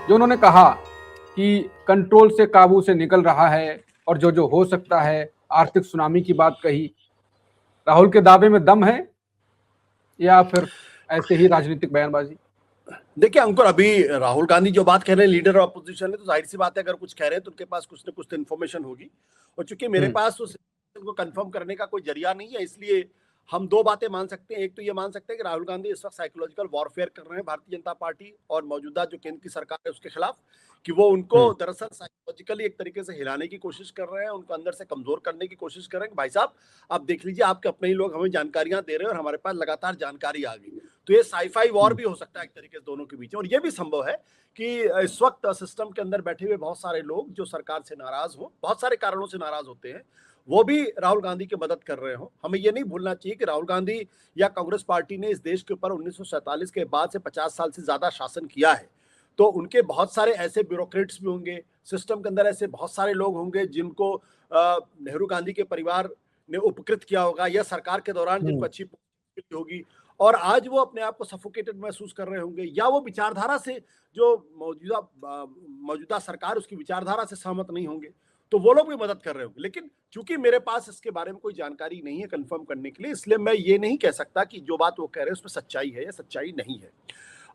जो उन्होंने कहा कि कंट्रोल से काबू से निकल रहा है और जो जो हो सकता है, आर्थिक सुनामी की बात कही। राहुल के दावे में दम है या फिर ऐसे ही राजनीतिक बयानबाजी? देखिए अंकुर, अभी राहुल गांधी जो बात कह रहे हैं, लीडर ऑफ अपोजिशन है, तो जाहिर सी बात है अगर कुछ कह रहे हैं तो उनके पास कुछ न कुछ तो इन्फॉर्मेशन होगी। और चूंकि मेरे पास उस को कंफर्म करने का कोई जरिया नहीं है, इसलिए हम दो बातें मान सकते हैं। एक तो ये मान सकते हैं कि राहुल गांधी इस वक्त साइकोलॉजिकल वॉरफेयर कर रहे हैं भारतीय जनता पार्टी और मौजूदा जो केंद्र की सरकार है उसके खिलाफ, कि वो उनको दरअसल साइकोलॉजिकली एक तरीके से हिलाने की कोशिश कर रहे हैं, उनको अंदर से कमजोर करने की कोशिश कर रहे हैं कि भाई साहब आप देख लीजिए, आपके अपने ही लोग हमें जानकारियां दे रहे हैं और हमारे पास लगातार जानकारी आ गई। तो ये साईफाई वॉर भी हो सकता है एक तरीके से दोनों के बीच में। और ये भी संभव है कि इस वक्त सिस्टम के अंदर बैठे हुए बहुत सारे लोग जो सरकार से नाराज हो, बहुत सारे कारणों से नाराज होते हैं, वो भी राहुल गांधी की मदद कर रहे हो। हमें ये नहीं भूलना चाहिए कि राहुल गांधी या कांग्रेस पार्टी ने इस देश के ऊपर 1947 के बाद से 50 साल से ज्यादा शासन किया है। तो उनके बहुत सारे ऐसे ब्यूरोक्रेट्स भी होंगे, सिस्टम के अंदर ऐसे बहुत सारे लोग होंगे जिनको नेहरू गांधी के परिवार ने उपकृत किया होगा या सरकार के दौरान जिनको अच्छी होगी, और आज वो अपने आप को सफोकेटेड महसूस कर रहे होंगे, या वो विचारधारा से जो मौजूदा सरकार उसकी विचारधारा से सहमत नहीं होंगे, तो वो लोग भी मदद कर रहे होंगे। लेकिन चूंकि मेरे पास इसके बारे में कोई जानकारी नहीं है कंफर्म करने के लिए, इसलिए मैं ये नहीं कह सकता कि जो बात वो कह रहे हैं उसमें सच्चाई है या सच्चाई नहीं है।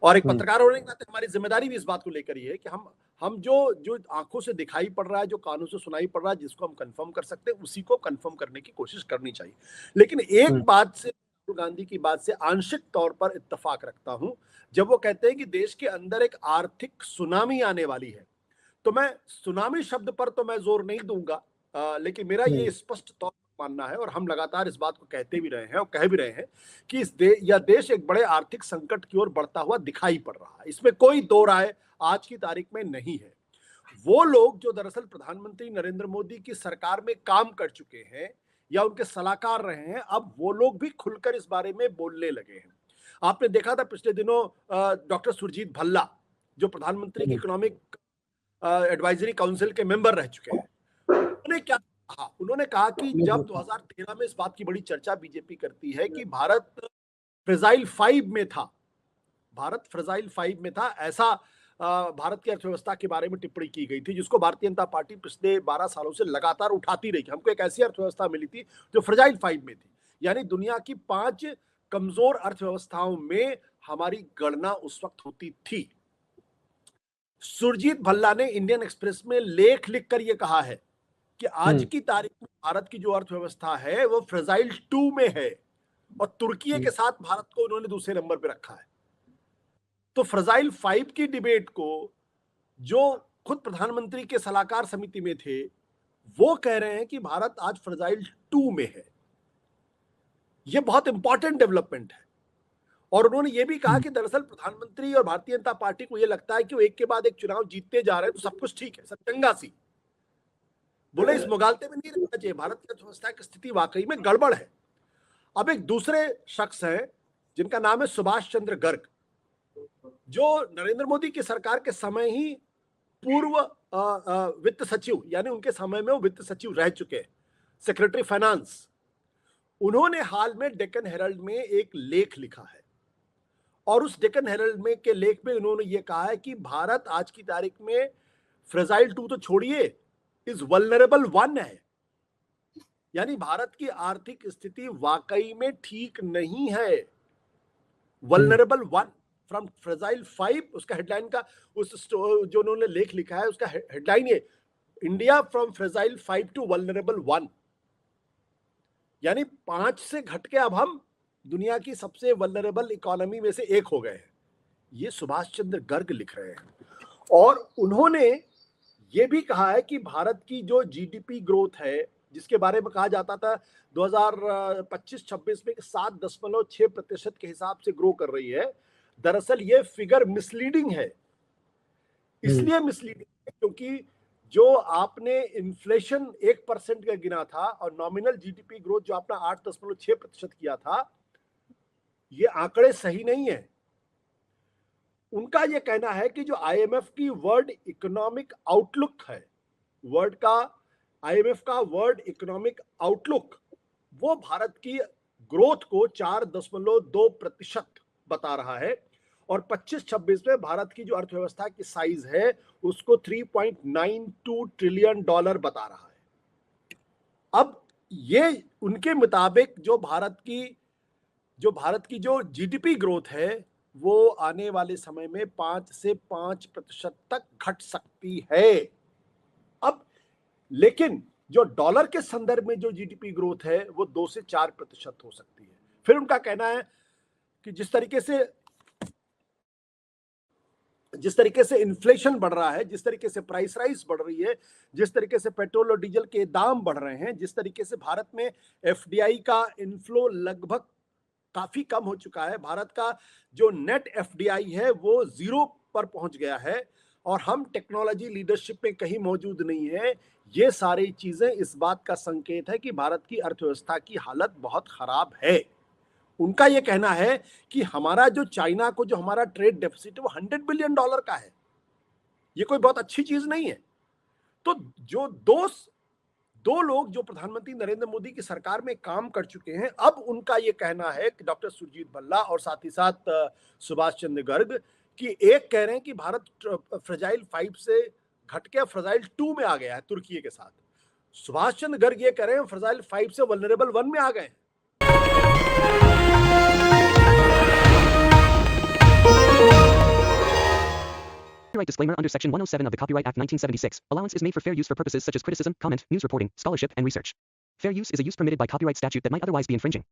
और एक पत्रकार होने के नाते हमारी जिम्मेदारी भी इस बात को लेकर ही है कि हम जो जो आंखों से दिखाई पड़ रहा है, जो कानों से सुनाई पड़ रहा है, जिसको हम कंफर्म कर सकते हैं, उसी को कंफर्म करने की कोशिश करनी चाहिए। लेकिन एक बात से, राहुल गांधी की बात से आंशिक तौर पर इत्तेफाक रखता हूं, जब वो कहते हैं कि देश के अंदर एक आर्थिक सुनामी आने वाली है। तो मैं सुनामी शब्द पर तो मैं जोर नहीं दूंगा, लेकिन मेरा ये स्पष्ट तौर पर मानना है, और हम लगातार इस बात को कहते भी रहे हैं और कह भी रहे हैं कि यह देश एक बड़े आर्थिक संकट की ओर बढ़ता हुआ दिखाई पड़ रहा है। इसमें कोई दो राय आज की तारीख में नहीं है। वो लोग जो दरअसल प्रधानमंत्री नरेंद्र मोदी की सरकार में काम कर चुके हैं या उनके सलाहकार रहे हैं, अब वो लोग भी खुलकर इस बारे में बोलने लगे हैं। आपने देखा था पिछले दिनों डॉक्टर सुरजीत भल्ला, जो प्रधानमंत्री की इकोनॉमिक एडवाइजरी काउंसिल के मेंबर रह चुके हैं, उन्होंने क्या कहा? उन्होंने कहा कि जब 2013 में इस बात की बड़ी चर्चा बीजेपी करती है कि भारत फ्रेजाइल 5 में था, भारत फ्रेजाइल 5 में था, ऐसा भारत की अर्थव्यवस्था के बारे में टिप्पणी की गई थी, जिसको भारतीय जनता पार्टी पिछले 12 सालों से लगातार उठाती रही। हमको एक ऐसी अर्थव्यवस्था मिली थी जो फ्रेजाइल 5 में थी, यानी दुनिया की 5 कमजोर अर्थव्यवस्थाओं में हमारी गणना उस वक्त होती थी। सुरजीत भल्ला ने इंडियन एक्सप्रेस में लेख लिखकर यह कहा है कि आज की तारीख में भारत की जो अर्थव्यवस्था है वो फ्रेजाइल 2 में है, और तुर्की के साथ भारत को उन्होंने दूसरे नंबर पे रखा है। तो फ्रेजाइल 5 की डिबेट को जो खुद प्रधानमंत्री के सलाहकार समिति में थे, वो कह रहे हैं कि भारत आज फ्रेजाइल 2 में है। यह बहुत इंपॉर्टेंट डेवलपमेंट है। और उन्होंने ये भी कहा कि दरअसल प्रधानमंत्री और भारतीय जनता पार्टी को यह लगता है कि वो एक के बाद एक चुनाव जीतते जा रहे हैं, तो सब कुछ ठीक है, सब चंगा सी। बोले इस मुगालते में नहीं रहना चाहिए, भारत की अर्थव्यवस्था की स्थिति वाकई में गड़बड़ है। अब एक दूसरे शख्स हैं जिनका नाम है सुभाष चंद्र गर्ग, जो नरेंद्र मोदी की सरकार के समय ही पूर्व वित्त सचिव, यानी उनके समय में वो वित्त सचिव रह चुके हैं, सेक्रेटरी फाइनेंस। उन्होंने हाल में डेक्कन हेराल्ड में एक लेख लिखा है, और उस डेक्कन हेराल्ड में के लेख में उन्होंने ये कहा है कि भारत आज की तारीख में फ्रेजाइल 2 तो छोड़िए, इज वल्नरेबल 1 है। यानी भारत की आर्थिक स्थिति वाकई में ठीक नहीं है। वल्नरेबल 1 फ्रॉम फ्रेजाइल 5, उसका हेडलाइन का जो उन्होंने लेख लिखा है उसका हेडलाइन है India from fragile 5 to vulnerable 1। यानी 5 से घट के अब हम दुनिया की सबसे वल्नरेबल इकोनॉमी में से एक हो गए हैं। ये सुभाष चंद्र गर्ग लिख रहे हैं। और उन्होंने ये भी कहा है कि भारत की जो जीडीपी ग्रोथ है, जिसके बारे में कहा जाता था 2025-26 में 7.6% के हिसाब से ग्रो कर रही है, दरअसल ये फिगर मिसलीडिंग है। इसलिए मिसलीडिंग है क्योंकि जो आपने इन्फ्लेशन 1% का गिना था और नॉमिनल जीडीपी ग्रोथ जो आपने 8.6% किया था, ये आंकड़े सही नहीं है। उनका यह कहना है कि जो आईएमएफ की वर्ल्ड इकोनॉमिक आउटलुक है, आईएमएफ का वर्ल्ड इकोनॉमिक आउटलुक, वो भारत की ग्रोथ को 4.2% बता रहा है। और 25-26 में भारत की जो अर्थव्यवस्था की साइज है उसको 3.92 ट्रिलियन डॉलर बता रहा है। अब ये उनके मुताबिक जो भारत की जो जीडीपी ग्रोथ है वो आने वाले समय में 5 से 5% तक घट सकती है। अब लेकिन जो डॉलर के संदर्भ में जो जीडीपी ग्रोथ है वो 2 से 4% हो सकती है। फिर उनका कहना है कि जिस तरीके से इन्फ्लेशन बढ़ रहा है, जिस तरीके से प्राइस राइज बढ़ रही है, जिस तरीके से पेट्रोल और डीजल के दाम बढ़ रहे हैं, जिस तरीके से भारत में एफडीआई का इनफ्लो लगभग काफी कम हो चुका है, भारत का जो नेट एफडीआई है वो 0 पर पहुंच गया है और हम टेक्नोलॉजी लीडरशिप में कहीं मौजूद नहीं है। ये सारी चीजें इस बात का संकेत है कि भारत की अर्थव्यवस्था की हालत बहुत खराब है। उनका यह कहना है कि हमारा जो चाइना को जो हमारा ट्रेड डेफिसिट है वो $100 बिलियन का है। ये कोई बहुत अच्छी चीज नहीं है। तो जो दो लोग जो प्रधानमंत्री नरेंद्र मोदी की सरकार में काम कर चुके हैं, अब उनका यह कहना है कि डॉक्टर सुरजीत भल्ला और साथ ही साथ सुभाष चंद्र गर्ग कि एक कह रहे हैं कि भारत फ्रेजाइल 5 से घट के फ्रेजाइल 2 में आ गया है तुर्की के साथ। सुभाष चंद्र गर्ग ये कह रहे हैं फ्रेजाइल 5 से वल्नरेबल 1 में आ गए हैं। Copyright disclaimer under Section 107 of the Copyright Act 1976. Allowance is made for fair use for purposes such as criticism, comment, news reporting, scholarship, and research. Fair use is a use permitted by copyright statute that might otherwise be infringing.